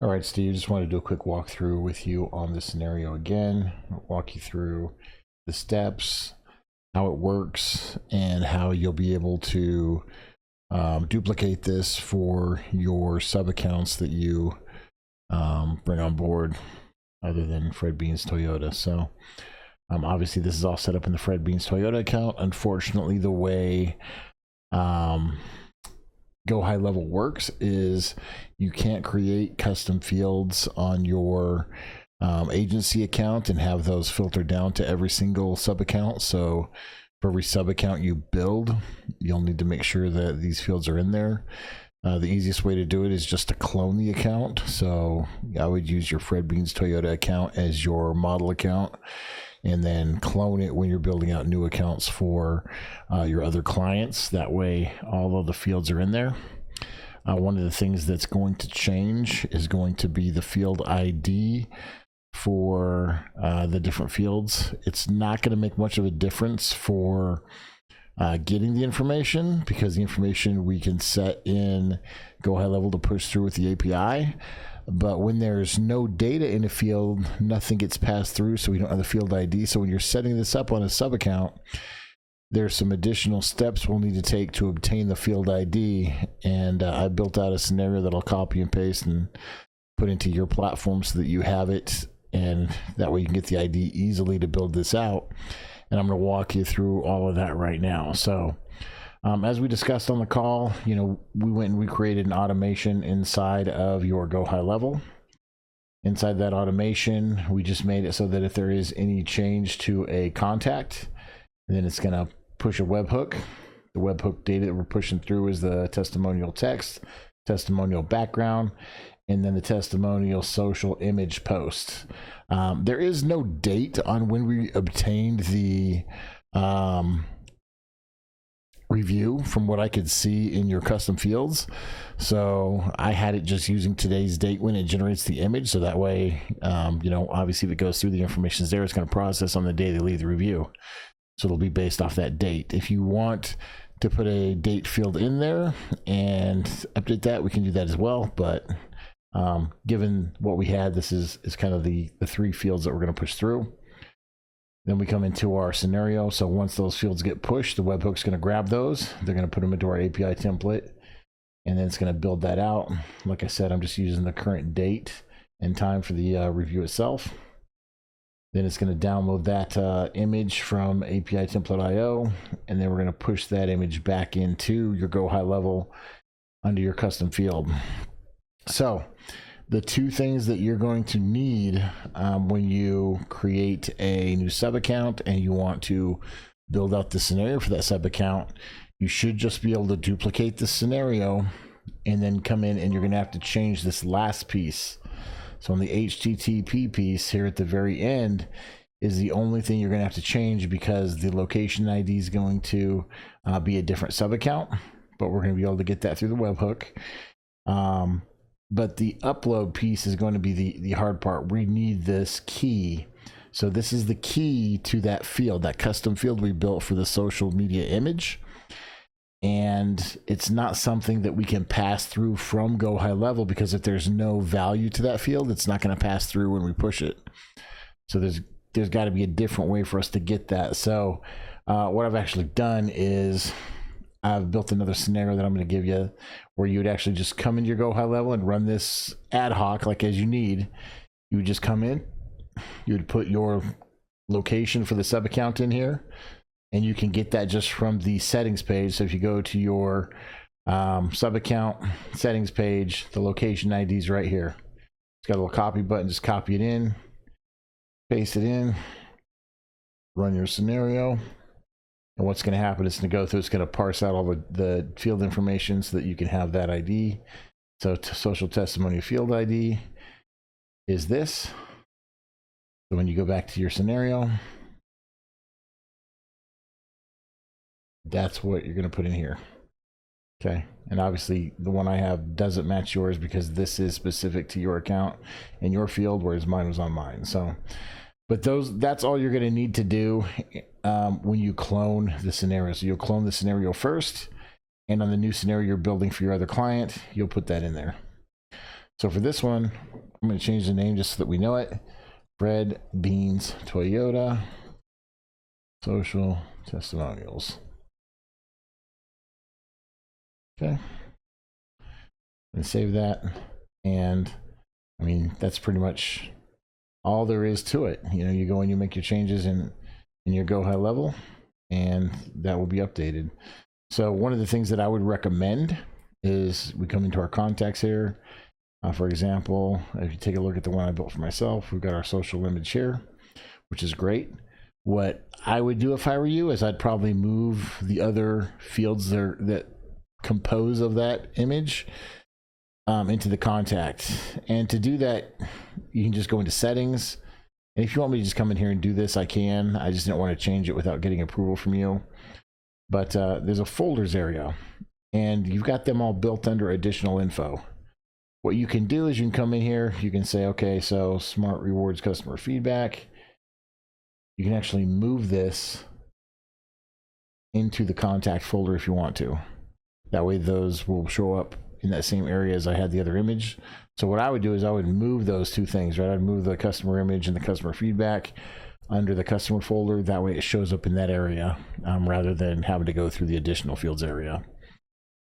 All right, Steve, just wanted to do a quick walkthrough with you on this scenario again. I'll walk you through the steps, how it works, and how you'll be able to duplicate this for your sub accounts that you bring on board other than Fred Beans Toyota. So obviously this is all set up in the Fred Beans Toyota account. Unfortunately, the way GoHighLevel works is you can't create custom fields on your agency account and have those filtered down to every single sub account. So for every sub account you build, you'll need to make sure that these fields are in there. The easiest way to do it is just to clone the account. So I would use your Fred Beans Toyota account as your model account, and then clone it when you're building out new accounts for your other clients. That way all of the fields are in there. One of the things that's going to change is going to be the field ID for the different fields. It's not going to make much of a difference for getting the information, because the information we can set in GoHighLevel to push through with the API. But when there's no data in a field, nothing gets passed through, so we don't have the field ID. So when you're setting this up on a sub account, there's some additional steps we'll need to take to obtain the field ID. And I built out a scenario that I'll copy and paste and put into your platform so that you have it, and that way you can get the ID easily to build this out. And I'm going to walk you through all of that right now. So as we discussed on the call, we went and we created an automation inside of your GoHighLevel. Inside that automation, we just made it so that if there is any change to a contact, then it's going to push a webhook. The webhook data that we're pushing through is the testimonial text, testimonial background, and then the testimonial social image post. There is no date on when we obtained the review from what I could see in your custom fields. So I had it just using today's date when it generates the image. So that way, obviously if it goes through, the information is there, it's going to process on the day they leave the review. So it'll be based off that date. If you want to put a date field in there and update that, we can do that as well. But given what we had, this is kind of the three fields that we're going to push through. Then we come into our scenario. So once those fields get pushed, the webhook's going to grab those. They're going to put them into our API template, and then it's going to build that out. Like I said, I'm just using the current date and time for the review itself. Then it's going to download that image from API template.io, and then we're going to push that image back into your GoHighLevel under your custom field. So the two things that you're going to need when you create a new sub account and you want to build out the scenario for that sub account, you should just be able to duplicate the scenario and then come in, and you're going to have to change this last piece. So on the HTTP piece here at the very end is the only thing you're going to have to change, because the location ID is going to be a different sub account, but we're going to be able to get that through the webhook. But the upload piece is going to be the hard part. We need this key. So this is the key to that field, that custom field we built for the social media image. And it's not something that we can pass through from GoHighLevel, because if there's no value to that field, it's not going to pass through when we push it. So there's got to be a different way for us to get that. So what I've actually done is I've built another scenario that I'm going to give you, where you would actually just come into your GoHighLevel and run this ad hoc, like as you need. You would just come in, you would put your location for the sub account in here, and you can get that just from the settings page. So if you go to your sub account settings page, the location ID is right here. It's got a little copy button, just copy it in, paste it in, run your scenario. And what's going to happen is, to go through, it's going to parse out all the field information so that you can have that ID. So social testimonial field ID is this. So when you go back to your scenario, that's what you're going to put in here. Okay. And obviously the one I have doesn't match yours, because this is specific to your account and your field, whereas mine was on mine. So, but that's all you're going to need to do when you clone the scenario. So you'll clone the scenario first, and on the new scenario you're building for your other client, you'll put that in there. So for this one, I'm going to change the name just so that we know it. Fred Beans Toyota Social Testimonials. Okay. And save that. And I mean, that's pretty much all there is to it. You know, you go and you make your changes in your GoHighLevel, and that will be updated. So one of the things that I would recommend is we come into our contacts here. For example, if you take a look at the one I built for myself, we've got our social image here, which is great. What I would do if I were you is I'd probably move the other fields there that compose of that image into the contact. And to do that, you can just go into settings. And if you want me to just come in here and do this, I can. I just didn't want to change it without getting approval from you. But there's a folders area, and you've got them all built under additional info. What you can do is you can come in here, you can say, okay, so Smart Rewards customer feedback. You can actually move this into the contact folder if you want to. That way those will show up in that same area as I had the other image. So what I would do is I would move those two things, right? I'd move the customer image and the customer feedback under the customer folder. That way it shows up in that area rather than having to go through the additional fields area.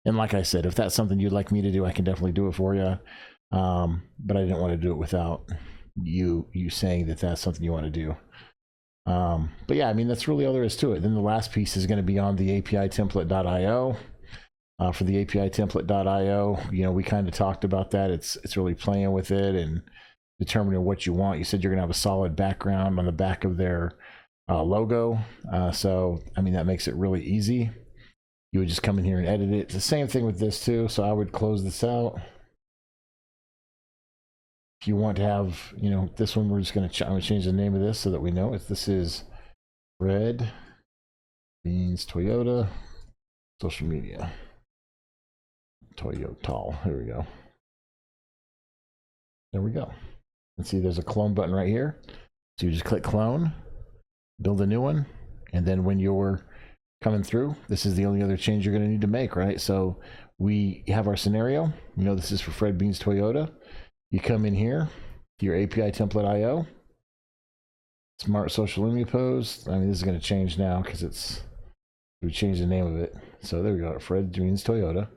And like I said, if that's something you'd like me to do, I can definitely do it for you. But I didn't want to do it without you saying that that's something you want to do. But yeah, I mean, that's really all there is to it. Then the last piece is going to be on the API template.io. For the API template.io, you know, we kind of talked about that. It's really playing with it and determining what you want. You said you're going to have a solid background on the back of their logo. So, I mean, that makes it really easy. You would just come in here and edit it. It's the same thing with this too. So I would close this out. If you want to have, you know, this one, we're just going to I'm going to change the name of this so that we know it. This is Red Beans Toyota social media. Toyota. Here we go. There we go. And see, there's a clone button right here. So you just click clone, build a new one, and then when you're coming through, this is the only other change you're going to need to make, right? So we have our scenario. You know, this is for Fred Beans Toyota. You come in here to your API template.io, Smart Social Image Pose. I mean, this is going to change now because we changed the name of it. So there we go, Fred Beans Toyota.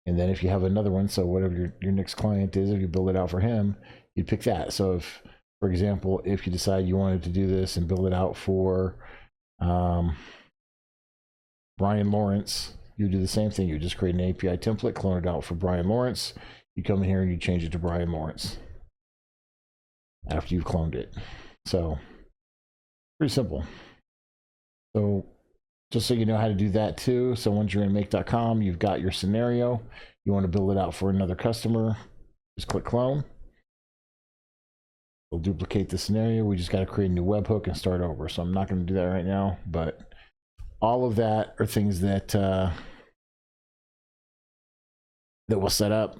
And then if you have another one, so whatever your next client is, if you build it out for him, you'd pick that. So if, for example, if you decide you wanted to do this and build it out for Brian Lawrence, you do the same thing. You just create an API template, clone it out for Brian Lawrence. You come in here and you change it to Brian Lawrence after you've cloned it. So pretty simple. So just so you know how to do that too. So once you're in make.com, you've got your scenario. You want to build it out for another customer, just click clone. We'll duplicate the scenario. We just got to create a new webhook and start over. So I'm not going to do that right now, but all of that are things that that we'll set up,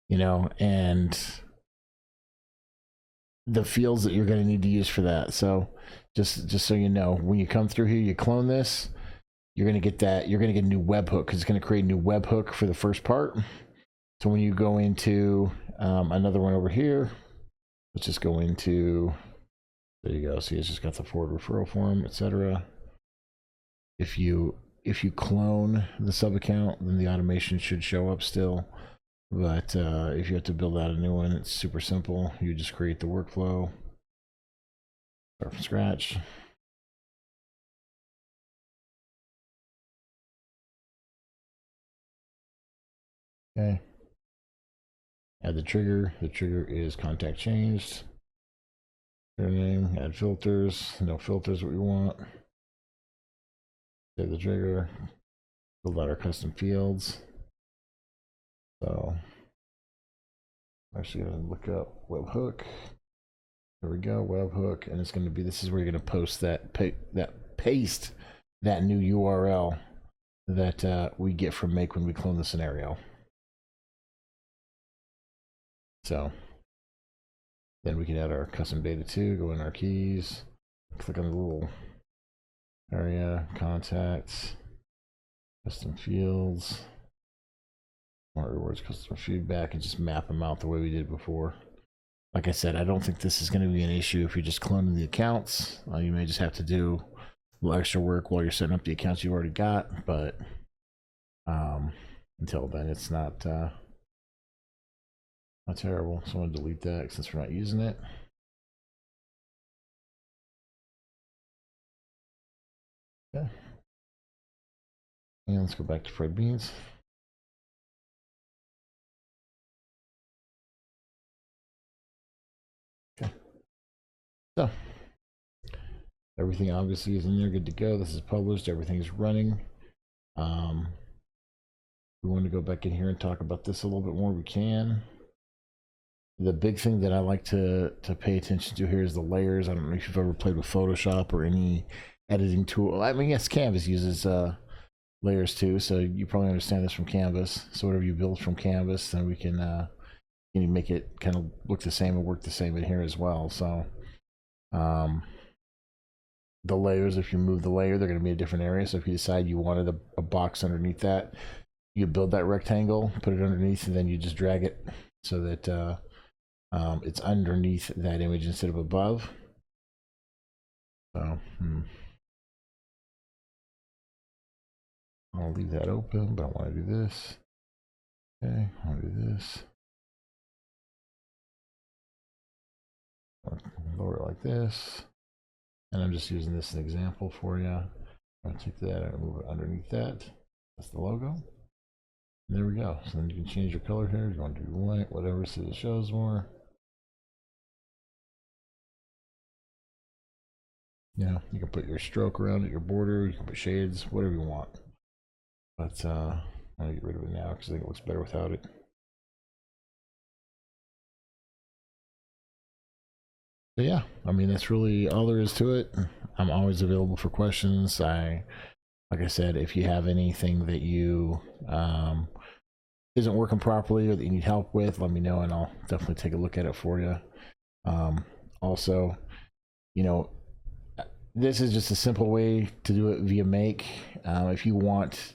you know, and the fields that you're going to need to use for that. So just so you know, when you come through here, you clone this, you're going to get that, you're going to get a new webhook because it's going to create a new webhook for the first part. So when you go into another one over here, let's just go into, there you go. See, it's just got the forward referral form, etc. If you clone the sub account, then the automation should show up still. But if you have to build out a new one, it's super simple. You just create the workflow, start from scratch. Okay. Add the trigger. The trigger is contact changed. Name, add filters. No filters, what we want. Save the trigger. Build out our custom fields. So I'm actually going to look up webhook. There we go, webhook, and it's going to be, this is where you're going to post paste that new URL that we get from Make when we clone the scenario. So then we can add our custom data too, go in our keys, click on the little area, contacts, custom fields. Smart rewards, customer feedback, and just map them out the way we did before. Like I said, I don't think this is going to be an issue if you're just cloning the accounts. You may just have to do a little extra work while you're setting up the accounts you've already got, but until then, it's not terrible. So I'm going to delete that since we're not using it. Okay. And let's go back to Fred Beans. Okay. So everything obviously is in there, good to go. This is published. Everything's running. We want to go back in here and talk about this a little bit more. We can. The big thing that I like to pay attention to here is the layers. I don't know if you've ever played with Photoshop or any editing tool. I mean, yes, Canvas uses layers too, so you probably understand this from Canvas. So whatever you build from Canvas, then we can make it kind of look the same and work the same in here as well. So the layers, if you move the layer, they're going to be a different area. So if you decide you wanted a box underneath that, you build that rectangle, put it underneath, and then you just drag it so that it's underneath that image instead of above. So I'll leave that open, but I want to do this. Okay, I want to do this. I'll lower it like this. And I'm just using this as an example for you. I'm going to take that and move it underneath that. That's the logo. And there we go. So then you can change your color here. You want to do white, whatever, so it shows more. You can put your stroke around it, your border, you can put shades, whatever you want. But I'm going to get rid of it now because I think it looks better without it. But yeah, I mean, that's really all there is to it. I'm always available for questions. Like I said, if you have anything that you isn't working properly or that you need help with, let me know and I'll definitely take a look at it for you. Also, this is just a simple way to do it via Make. If you want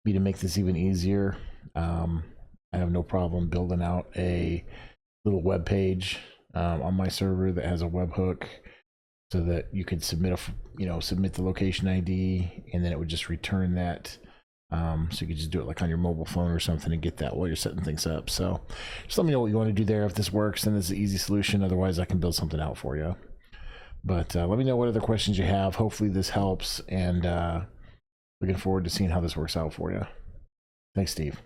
me to make this even easier, I have no problem building out a little web page on my server that has a webhook, so that you could submit the location ID, and then it would just return that. So you could just do it like on your mobile phone or something and get that while you're setting things up. So just let me know what you want to do there. If this works, then this is an easy solution. Otherwise, I can build something out for you. But let me know what other questions you have. Hopefully this helps, and looking forward to seeing how this works out for you. Thanks, Steve.